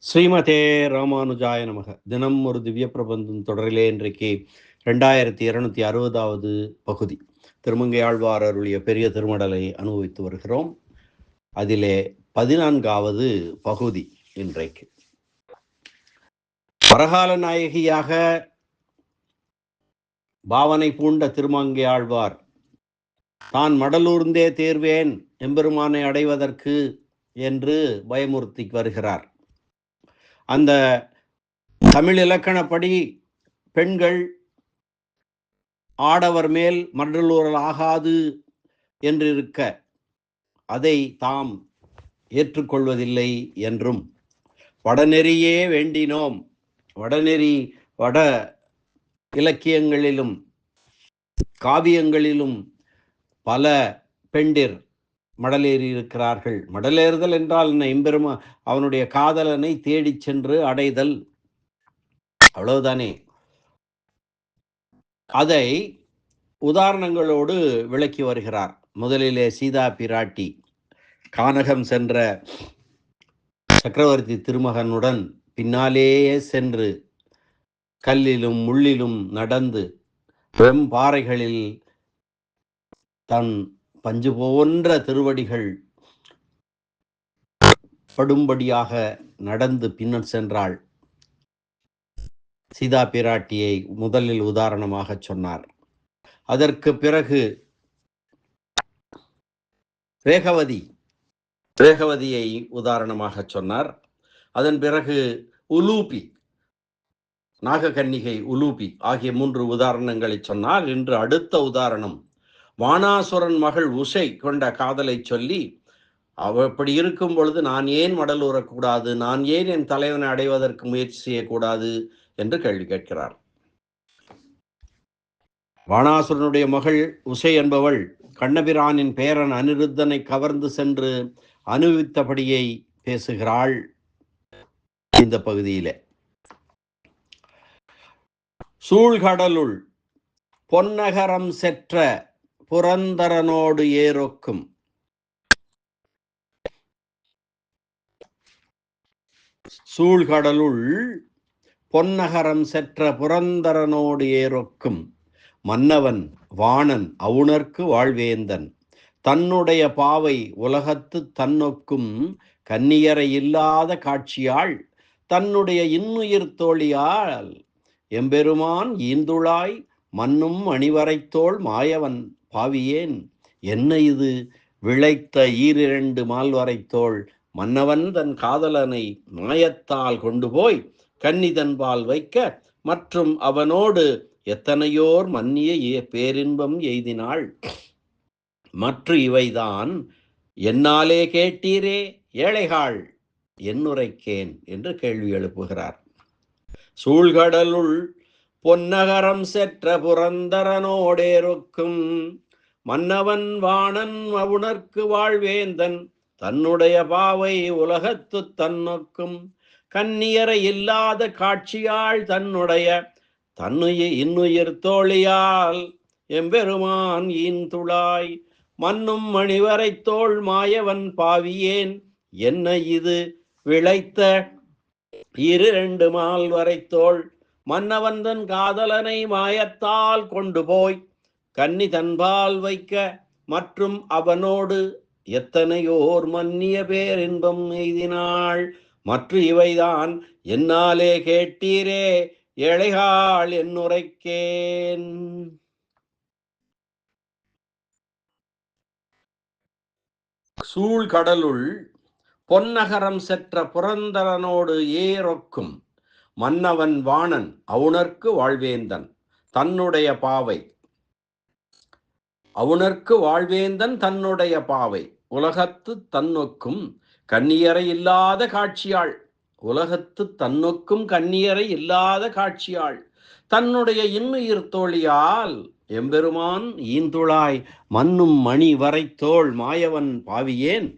ஸ்ரீமதே ராமானுஜாய நமக. தினம் ஒரு திவ்ய பிரபந்தம் தொடரிலே இன்றைக்கு 2260வது பகுதி திருமங்கையாழ்வார் அருளிய பெரிய திருமடலை அனுபவித்து வருகிறோம். அதிலே 14வது பகுதி இன்றைக்கு. பரகால நாயகியாக பாவனை பூண்ட திருமங்கையாழ்வார் தான் மடலூர்ந்தே தேர்வேன் எம்பெருமானை அடைவதற்கு என்று பயமுறுத்தி வருகிறார். அந்த தமிழ் இலக்கணப்படி பெண்கள் ஆடவர் மேல் மடலூரல் ஆகாது என்றிருக்க அதை தாம் ஏற்றுக்கொள்வதில்லை என்றும் வடநெறியே வேண்டினோம், வடநெறி வட இலக்கியங்களிலும் காவியங்களிலும் பல பெண்டிர் மடலேறி இருக்கிறார்கள். மடலேறுதல் என்றால் என்ன? எம்பெருமா அவனுடைய காதலனை தேடி சென்று அடைதல், அவ்வளவுதானே. அதை உதாரணங்களோடு விளக்கி வருகிறார். முதலிலே சீதா பிராட்டி கானகம் சென்ற சக்கரவர்த்தி திருமகனுடன் பின்னாலேயே சென்று கல்லிலும் முள்ளிலும் நடந்து வெம்பாறைகளில் தன் பஞ்சு போன்ற திருவடிகள் படும்படியாக நடந்து பின்னர் சென்றாள். சீதா பிராட்டியை முதலில் உதாரணமாக சொன்னார். அதற்கு பிறகு ரேகவதியை உதாரணமாக சொன்னார். அதன் பிறகு உலூபி, நாககன்னிகை, உலூபி ஆகிய 3 உதாரணங்களை சொன்னார். இன்று அடுத்த உதாரணம் வானாசுரன் மகள் உஷை கொண்ட காதலை சொல்லி, அப்படி இருக்கும் பொழுது நான் ஏன் மடலூரக்கூடாது, நான் ஏன் என் தலைவனை அடைவதற்கு முயற்சி செய்யக்கூடாது என்று கேள்வி கேட்கிறார். வானாசுரனுடைய மகள் உஷை என்பவள் கண்ணபிரானின் பேரன் அனிருத்தனை கவர்ந்து சென்று அனுபவித்தபடியை பேசுகிறாள் இந்த பகுதியிலே. சூழ்கடலுள் பொன்னகரம் செற்ற புரந்தரனோடு ஏறொக்கும், சூழ்கடலுள் பொன்னகரம் செற்ற புரந்தரனோடு ஏறொக்கும் மன்னவன் வாணன் அவுணர்க்கு வாழ்வேந்தன் தன்னுடைய பாவை உலகத்து தன்னொக்கும் கன்னியரை இல்லாத காட்சியாள் தன்னுடைய இன்னுயிர் தோழியால் எம்பெருமான் ஈந்துளாய் மன்னும் அணிவரைத்தோள் மாயவன் பாவியேன் என்ன இது விளைத்த 2 மால்வரைத்தோள் மன்னவன் தன் காதலனை மாயத்தால் கொண்டு போய் கன்னிதன்பால் வைக்க மற்றும் அவனோடு எத்தனையோர் மன்னிய பேரின்பம் எய்தினாள். மற்ற இவைதான் என்னாலே கேட்டீரே ஏழைகாள் என்னுரைக்கேன் என்று கேள்வி எழுப்புகிறார். சூழ்கடலுள் பொன்னகரம் செற்ற புரந்தரனோடேருக்கும் மன்னவன் வாணன் அவுணர்க்கு வாழ்வேந்தன் தன்னுடைய பாவை உலகத்து தன்னொக்கும் கன்னியரை இல்லாத காட்சியாள் தன்னுடைய இன்னுயிர் தோழியால் எம்பெருமான் ஈந்துளாய் மன்னும் மணிவரைத்தோள் மாயவன் பாவியேன் என்ன இது விளைத்த 2 மால்வரைத்தோள் மன்னவன் தன் காதலனை மாயத்தால் கொண்டு போய் கன்னி தன்பால் வைக்க மற்றும் அவனோடு எத்தனையோர் மன்னிய பேரின்பம் எய்தினாள். மற்ற இவைதான் என்னாலே கேட்டீரே ஏழைகாள் என்னுரைக்கேன். சூழ்கடலுள் பொன்னகரம் செற்ற புரந்தரனோடு ஏறொக்கும் மன்னவன் வாணன் அவுணர்க்கு வாழ்வேந்தன் தன்னுடைய பாவை அவுணர்க்கு வாழ்வேந்தன் தன்னுடைய பாவை உலகத்து தன்னொக்கும் கன்னியரை இல்லாத காட்சியாள் உலகத்து தன்னொக்கும் கன்னியரை இல்லாத காட்சியாள் தன்னுடைய இன்னுயிர் தோழியால் எம்பெருமான் ஈந்துளாய் மன்னும் மணி வரைத்தோள் மாயவன் பாவியேன்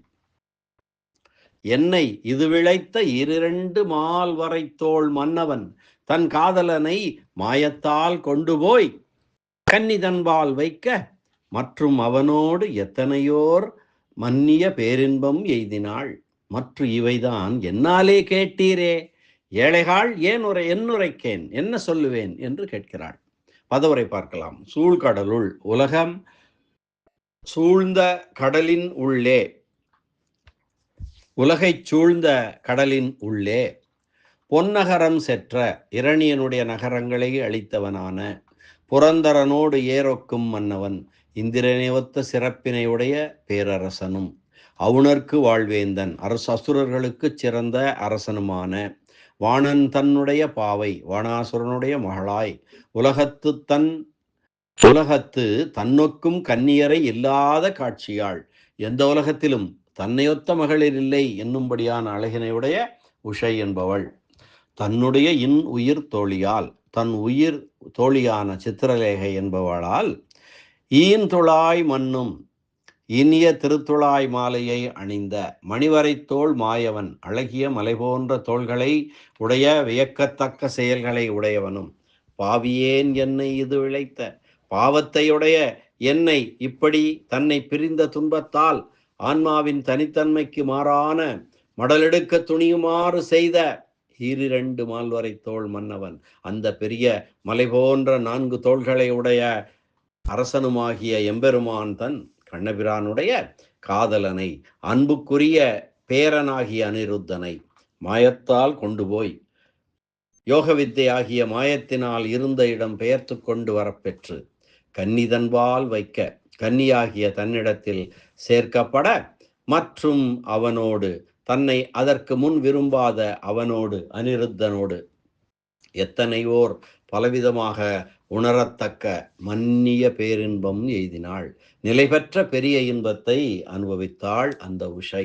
என்னை இது விளைத்த 2 மால்வரைத்தோள் மன்னவன் தன் காதலனை மாயத்தால் கொண்டு போய் கன்னிதன்பால் வைக்க மற்றும் அவனோடு எத்தனையோர் மன்னிய பேரின்பம் எய்தினாள். மற்ற இவைதான் என்னாலே கேட்டீரே, ஏழைகாள் என்னுரைக்கேன், என்ன சொல்லுவேன் என்று கேட்கிறாள். பதவரை பார்க்கலாம். சூழ்கடலுள், உலகம் சூழ்ந்த கடலின் உள்ளே, உலகைச் சூழ்ந்த கடலின் உள்ளே, பொன்னகரம் செற்ற இரணியனுடைய நகரங்களை அளித்தவனான புரந்தரனோடு ஏறொக்கும் மன்னவன், இந்திரனை ஒத்த சிறப்பினையுடைய பேரரசனும், அவுணர்க்கு வாழ்வேந்தன், அசுரர்களுக்கு சிறந்த அரசனுமான வாணன் தன்னுடைய பாவை, வாணாசுரனுடைய மகளாய், உலகத்து தன்னொக்கும் கன்னியரை இல்லாத காட்சியாள், எந்த உலகத்திலும் தன்னையொத்த மகளிர் இல்லை என்னும்படியான அழகினையுடைய உஷை என்பவள், தன்னுடைய உயிர் தோழியால், தன் உயிர் தோழியான சித்திரலேகை என்பவளால், ஈன்துழாய் மண்ணும் இனிய திருத்துழாய் மாலையை அணிந்த மணிவரைத்தோள் மாயவன், அழகிய மலை போன்ற தோள்களை உடைய வியக்கத்தக்க செயல்களை உடையவனும், பாவியேன் என்னை இது இழைத்த, பாவத்தையுடைய என்னை இப்படி தன்னை பிரிந்த துன்பத்தால் ஆன்மாவின் தனித்தன்மைக்கு மாறான மடலெடுக்க துணியுமாறு செய்த ஈரிரண்டு மால்வரை தோள் மன்னவன், அந்த பெரிய மலை போன்ற 4 தோள்களை உடைய அரசனுமாகிய எம்பெருமான் தன் கண்ணபிரானுடைய காதலனை, அன்புக்குரிய பேரனாகிய அனிருத்தனை மாயத்தால் கொண்டு போய் யோக வித்தை மாயத்தினால் இருந்த இடம் பெயர்த்து கொண்டு வரப்பெற்று கன்னிதன்பால் வைக்க, கன்னியாகிய தன்னிடத்தில் சேர்க்கப்பட, மற்றும் அவனோடு தன்னை அதற்கு முன் விரும்பாத அவனோடு அனிருத்தனோடு எத்தனையோர் பலவிதமாக உணரத்தக்க மன்னிய பேரின்பம் எய்தினாள், நிலை பெற்ற பெரிய இன்பத்தை அனுபவித்தாள் அந்த உஷை.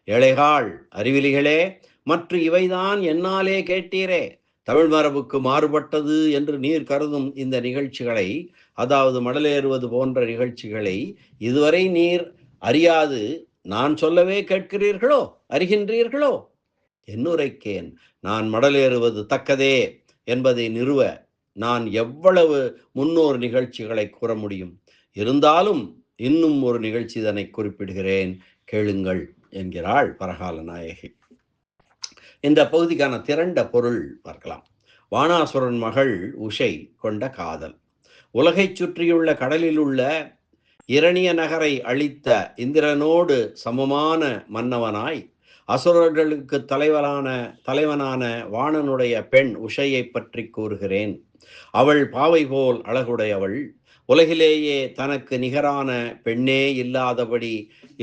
ஏழைகாள், அறிவிலிகளே, மற்ற இவைதான் என்னாலே கேட்டீரே. தமிழ் மரபுக்கு மாறுபட்டது என்று நீர் கருதும் இந்த நிகழ்ச்சிகளை, அதாவது மடலேறுவது போன்ற நிகழ்ச்சிகளை இதுவரை நீர் அறியாது நான் சொல்லவே கேட்கிறீர்களோ, அறிகின்றீர்களோ? என்னுரைக்கேன், நான் மடலேறுவது தக்கதே என்பதை நிறுவ நான் எவ்வளவு முன்னோர் நிகழ்ச்சிகளை கூற முடியும். இருந்தாலும் இன்னும் ஒரு நிகழ்ச்சி இதனை குறிப்பிடுகிறேன், கேளுங்கள் என்கிறாள் பரகால நாயகி. இந்த பகுதிக்கான திரண்ட பொருள் பார்க்கலாம். வாணாசுரன் மகள் உஷை கொண்ட காதல். உலகை சுற்றியுள்ள கடலில் உள்ள இரணிய நகரை அழித்த இந்திரனோடு சமமான மன்னவனாய் அசுரர்களுக்கு தலைவனான வாணனுடைய பெண் உஷையை பற்றி கூறுகிறேன். அவள் பாவை போல் அழகுடையவள், உலகிலேயே தனக்கு நிகரான பெண்ணே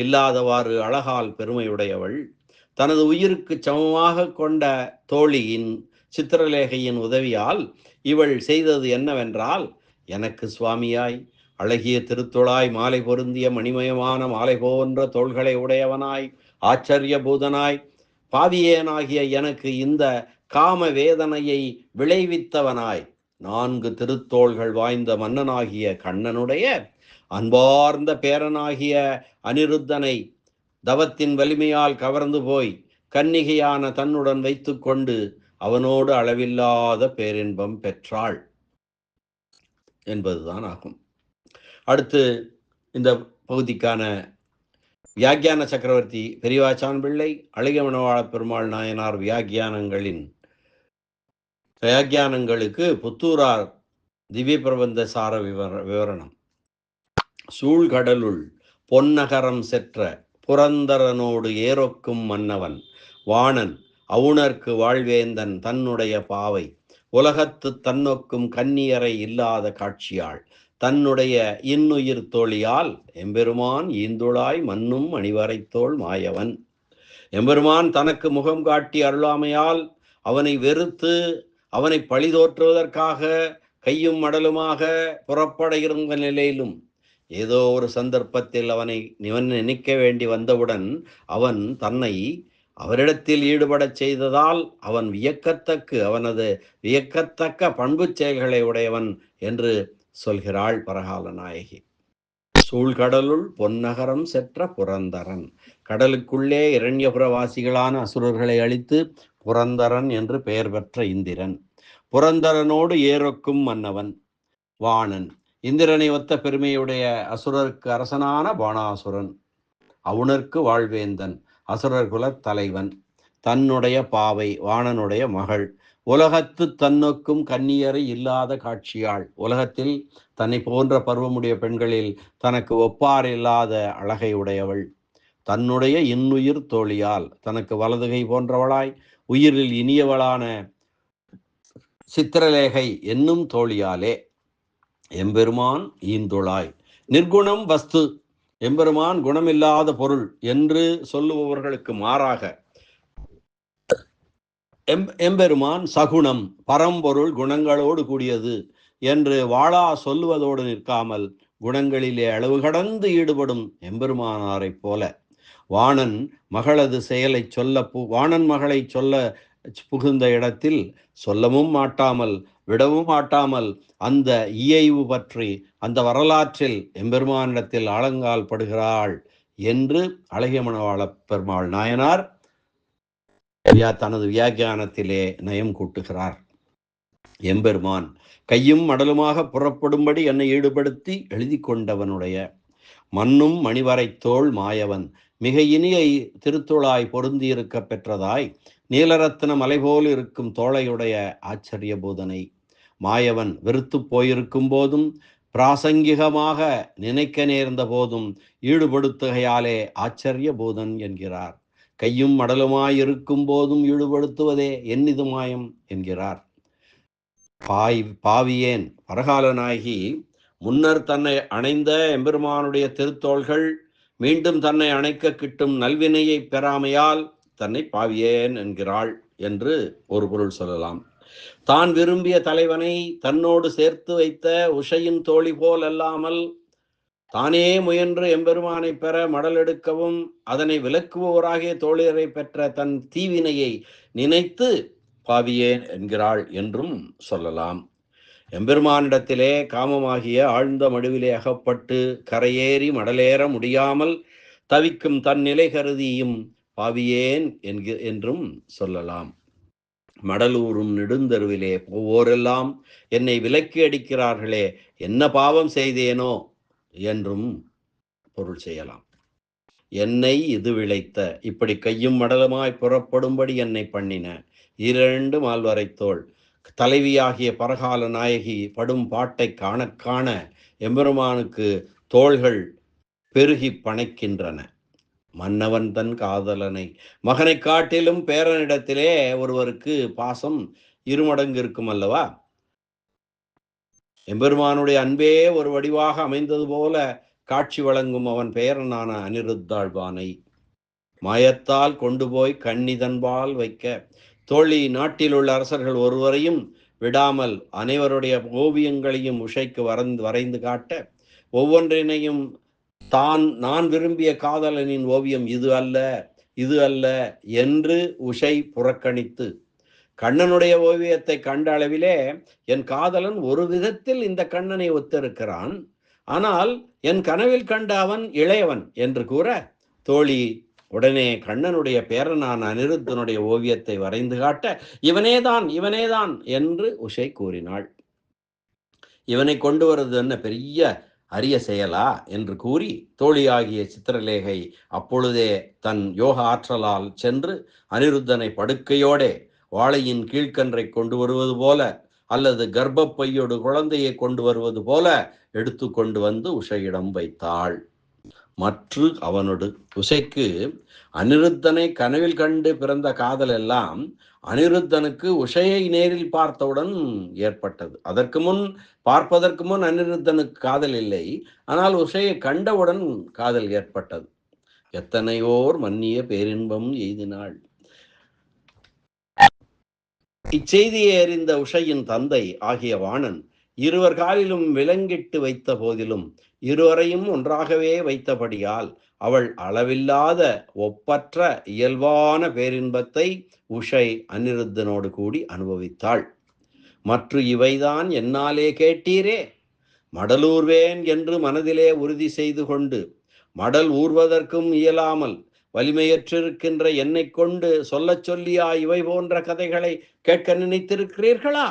இல்லாதவாறு அழகால் பெருமையுடையவள். தனது உயிருக்கு சமமாக கொண்ட தோழியின் சித்திரலேகையின் உதவியால் இவள் செய்தது என்னவென்றால், எனக்கு சுவாமியாய் அழகிய திருத்துழாய் மாலை பொருந்திய மணிமயமான மாலை போன்ற தோள்களை உடையவனாய், ஆச்சரிய பூதனாய், பாவியேனாகிய எனக்கு இந்த காம வேதனையை விளைவித்தவனாய், 4 திருத்தோள்கள் வாய்ந்த மன்னனாகிய கண்ணனுடைய அன்பார்ந்த பேரனாகிய அனிருத்தனை தவத்தின் வலிமையால் கவர்ந்து போய் கன்னிகையான தன்னுடன் வைத்து கொண்டு அவனோடு அளவில்லாத பேரின்பம் பெற்றாள் என்பதுதான் ஆகும். அடுத்து இந்த பகுதிக்கான வியாக்கியான சக்கரவர்த்தி பெரியவாச்சான் பிள்ளை அழகிய மணவாள பெருமாள் நாயனார் வியாக்கியானங்களுக்கு புத்தூரார் திவ்ய பிரபந்த சார விவரணம். சூழ்கடலுள் பொன்னகரம் செற்ற புரந்தரனோடு ஏறொக்கும் மன்னவன் வாணன், அவுணர்க்கு வாழ்வேந்தன் தன்னுடைய பாவை, உலகத்து தன்னொக்கும் கன்னியரை இல்லாத காட்சியாள், தன்னுடைய இன்னுயிர் தோழியால் எம்பெருமான் ஈந்துழாய் மண்ணும் மணிவரைத்தோள் மாயவன். எம்பெருமான் தனக்கு முகம் காட்டி அருளாமையால் அவனை வெறுத்து அவனை பழிதோற்றுவதற்காக கையும் மடலுமாக புறப்பட இருந்த நிலையிலும் ஏதோ ஒரு சந்தர்ப்பத்தில் அவனை நினைக்க வேண்டி வந்தவுடன் அவன் தன்னை அவரிடத்தில் ஈடுபடச் செய்ததால் அவனது வியக்கத்தக்க பண்பு செயல்களை உடையவன் என்று சொல்கிறாள் பரகால நாயகி. சூழ்கடலுள் பொன்னகரம் செற்ற புரந்தரன், கடலுக்குள்ளே இரண்யபுரவாசிகளான அசுரர்களை அழித்து புரந்தரன் என்று பெயர் பெற்ற இந்திரன், புரந்தரனோடு ஏறொக்கும் மன்னவன் வாணன், இந்திரனை ஒத்த பெருமையுடைய அசுரருக்கு அரசனான பாணாசுரன், அவுணர்க்கு வாழ்வேந்தன், அசுரர் குலத் தலைவன், தன்னுடைய பாவை வாணனுடைய மகள், உலகத்து தன்னொக்கும் கன்னியரை இல்லாத காட்சியாள். உலகத்தில் தன்னை போன்ற பருவமுடைய பெண்களில் தனக்கு ஒப்பார் இல்லாத அழகை உடையவள். தன்னுடைய இன்னுயிர் தோழியால், தனக்கு வலதுகை போன்றவளாய் உயிரில் இனியவளான சித்திரலேகை என்னும் தோழியாலே எம்பெருமான் ஈந்துளாய். நிர்குணம் வஸ்து, எம்பெருமான் குணமில்லாத பொருள் என்று சொல்லுபவர்களுக்கு மாறாக எம்பெருமான் சகுணம், பரம்பொருள், குணங்களோடு கூடியது என்று வாளா சொல்லுவதோடு நிற்காமல் குணங்களிலே அளவு கடந்து ஈடுபடும் எம்பெருமானாரைப் போல வாணன் மகளது செயலை வாணன் மகளை சொல்ல புகுந்த இடத்தில் சொல்லவும் மாட்டாமல் விடவும் மாட்டாமல் அந்த இயைவு பற்றி அந்த வரலாற்றில் எம்பெருமானிடத்தில் ஆழங்கால் படுகிறாள் என்று அழகிய மணவாள பெருமாள் நாயனார் தனது வியாக்கியானத்திலே நயம் கூட்டுகிறார். எம்பெருமான் கையும் மடலுமாக புறப்படும்படி என்னை ஈடுபடுத்தி எழுதி கொண்டவனுடைய மண்ணும் மணிவரை தோள் மாயவன் மிக இனிய திருத்துழாய் பொருந்தியிருக்க பெற்றதாய் நீலரத்ன மலைபோல் இருக்கும் தோளையுடைய ஆச்சரிய பூதனை மாயவன் வெறுத்து போயிருக்கும் போதும் பிராசங்கிகமாக நினைக்க நேர்ந்த போதும் ஈடுபடுத்துகையாலே ஆச்சரிய பூதன் என்கிறார். கையும் மடலுமாயிருக்கும் போதும் ஈடுபடுத்துவதே என்னிது மாயம் என்கிறார். பாவியேன் பரகால நாயகி முன்னர் தன்னை அணைந்த எம்பெருமானுடைய திருத்தோள்கள் மீண்டும் தன்னை அணைக்க கிட்டும் நல்வினையை பெறாமையால் தன்னை பாவியேன் என்கிறாள் என்று ஒரு பொருள் சொல்லலாம். தான் விரும்பிய தலைவனை தன்னோடு சேர்த்து வைத்த உஷையின் தோழி போல் அல்லாமல் தானே முயன்று எம்பெருமானை பெற மடல் எடுக்கவும் அதனை விலக்குபவராகிய தோழியரை பெற்ற தன் தீவினையை நினைத்து பாவியேன் என்கிறாள் என்றும் சொல்லலாம். எம்பெருமானிடத்திலே காமமாகிய ஆழ்ந்த மடுவிலே அகப்பட்டு கரையேறி மடலேற முடியாமல் தவிக்கும் தன் நிலை கருதியும் பாவியேன் என்றும் சொல்லலாம். மடலூரும் நெடுந்தருவிலே போவோரெல்லாம் என்னை விலக்கி அடிக்கிறார்களே, என்ன பாவம் செய்தேனோ என்றும் பொருள் செய்யலாம். என்னை இது விளைத்த, இப்படி கையும் மடலுமாய் புறப்படும்படி என்னை பண்ணின 2 மால்வரைத்தோள் தலைவியாகிய பரகால நாயகி படும் பாட்டை காண காண எம்பெருமானுக்கு தோள்கள் பெருகி பணைக்கின்றன. மன்னவன் தன் காதலனை, மகனை காட்டிலும் பேரனிடத்திலே ஒருவருக்கு பாசம் இருமடங்கு இருக்கும் அல்லவா? எம்பெருமானுடைய அன்பே ஒரு வடிவாக அமைந்தது போல காட்சி வழங்கும் அவன் பேரனான அனிருத்தாழ்வானை மாயத்தால் கொண்டு போய் கண்ணிதன்பால் வைக்க தோழி நாட்டில் உள்ள அரசர்கள் ஒருவரையும் விடாமல் அனைவருடைய ஓவியங்களையும் உஷைக்கு வரைந்து காட்ட ஒவ்வொன்றினையும் நான் விரும்பிய காதலனின் ஓவியம் இது அல்ல என்று உஷை புறக்கணித்து கண்ணனுடைய ஓவியத்தை கண்ட அளவிலே என் காதலன் ஒரு விதத்தில் இந்த கண்ணனை ஒத்திருக்கிறான், ஆனால் என் கனவில் கண்ட அவன் இளையவன் என்று கூற தோழி உடனே கண்ணனுடைய பேரனான அனிருத்தனுடைய ஓவியத்தை வரைந்து காட்ட இவனேதான் என்று உஷை கூறினாள். இவனை கொண்டு வருவது என்ன பெரிய அரிய செயலா என்று கூறி தோழியாகிய சித்திரலேகை அப்பொழுதே தன் யோக ஆற்றலால் சென்று அனிருத்தனை படுக்கையோடே வாழையின் கீழ்கன்றை கொண்டு வருவது போல அல்லது கர்ப்பப்பையோடு குழந்தையை கொண்டு வருவது போல எடுத்து கொண்டு வந்து உஷையிடம் வைத்தாள். மற்ற அவனோடு உஷைக்கு அனிருத்தனை கனவில் கண்டு பிறந்த காதல் எல்லாம் அனிருத்தனுக்கு உஷையை நேரில் பார்த்தவுடன் ஏற்பட்டது. பார்ப்பதற்கு முன் அனிருத்தனுக்கு காதல் இல்லை, ஆனால் உஷையை கண்டவுடன் காதல் ஏற்பட்டது. எத்தனையோர் மன்னிய பேரின்பம் எய்தினாள். இச்செய்தியை அறிந்த உஷையின் தந்தை ஆகிய வாணன் இருவர் காலிலும் விலங்கிட்டு வைத்த போதிலும் இருவரையும் ஒன்றாகவே வைத்தபடியால் அவள் அளவில்லாத ஒப்பற்ற இயல்பான பேரின்பத்தை உஷை அனிருத்தனோடு கூடி அனுபவித்தாள். மற்ற இவைதான் என்னாலே கேட்டீரே, மடலூர்வேன் என்று மனதிலே உறுதி செய்து கொண்டு மடல் ஊர்வதற்கும் இயலாமல் வலிமையற்றிருக்கின்ற என்னை கொண்டு சொல்லியா இவை போன்ற கதைகளை கேட்க நினைத்திருக்கிறீர்களா?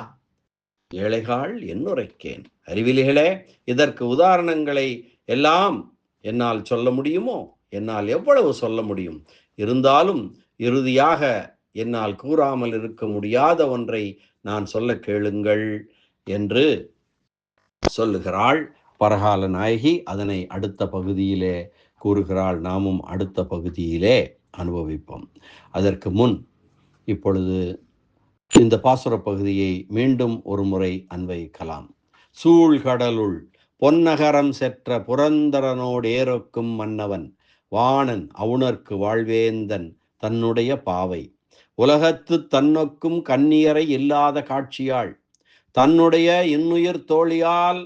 ஏழைகாள் என்னுரைக்கேன், அறிவிலிகளே, இதற்கு உதாரணங்களை எல்லாம் என்னால் சொல்ல முடியுமோ? என்னால் எவ்வளவு சொல்ல முடியும்? இருந்தாலும் இறுதியாக என்னால் கூறாமல் இருக்க முடியாத ஒன்றை நான் சொல்ல கேளுங்கள் என்று சொல்லுகிறாள் பரகால நாயகி. அதனை அடுத்த பகுதியிலே கூறுகிறாள். நாமும் அடுத்த பகுதியிலே அனுபவிப்போம். அதற்கு முன் இப்பொழுது இந்த பாசுர பகுதியை மீண்டும் ஒரு முறை அன்வைக்கலாம். சூழ்கடலுள் பொன்னகரம் செற்ற புரந்தரனோடேறொக்கும் மன்னவன் வாணன் அவுணர்க்கு வாழ்வேந்தன் தன்னுடைய பாவை உலகத்து தன்னொக்கும் கண்ணியரை இல்லாத காட்சியாள் தன்னுடைய இன்னுயிர் தோழியால்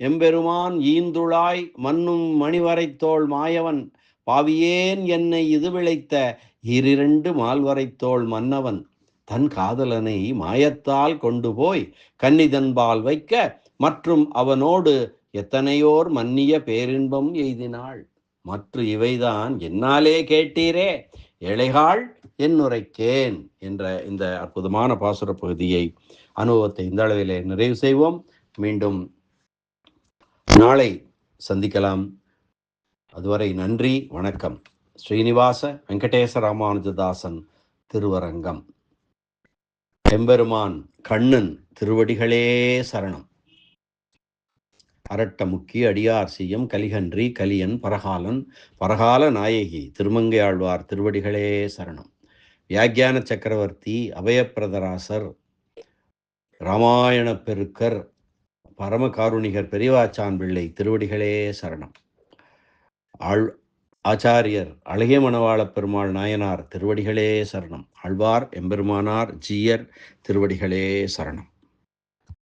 எம்பெருமான் ஈந்துழாய் மண்ணும் மணிவரைத்தோள் மாயவன் பாவியேன் என்னை இது விளைத்த இரிரண்டு மால்வரைத்தோள் மன்னவன் தன் காதலனை மாயத்தால் கொண்டு போய் கன்னிதன்பால் வைக்க மற்றும் அவனோடு எத்தனையோர் மன்னிய பேரின்பம் எய்தினாள். மற்ற இவைதான் என்னாலே கேட்டீரே ஏழைகாள் என்னுரைக்கேன் என்ற இந்த அற்புதமான பாசுர பகுதியை அனுபவத்தை இந்த அளவிலே நிறைவு செய்வோம். மீண்டும் நாளை சந்திக்கலாம். அதுவரை நன்றி, வணக்கம். ஸ்ரீனிவாச வெங்கடேச ராமானுஜதாசன் திருவரங்கம். எம்பெருமான் கண்ணன் திருவடிகளே சரணம். அரட்ட முக்கி அடியார் செய்யும் கலிகன்றி கலியன் பரகாலன் பரகால நாயகி திருமங்கையாழ்வார் திருவடிகளே சரணம். வியாக்கியான சக்கரவர்த்தி அபயப்பிரதராசர் ராமாயண பெருக்கர் பரமகாருணிகர் பெரியவாச்சான் பிள்ளை திருவடிகளே சரணம். ஆச்சாரியர் அழகிய மணவாள பெருமாள் நாயனார் திருவடிகளே சரணம். ஆழ்வார் எம்பெருமானார் ஜீயர் திருவடிகளே சரணம்.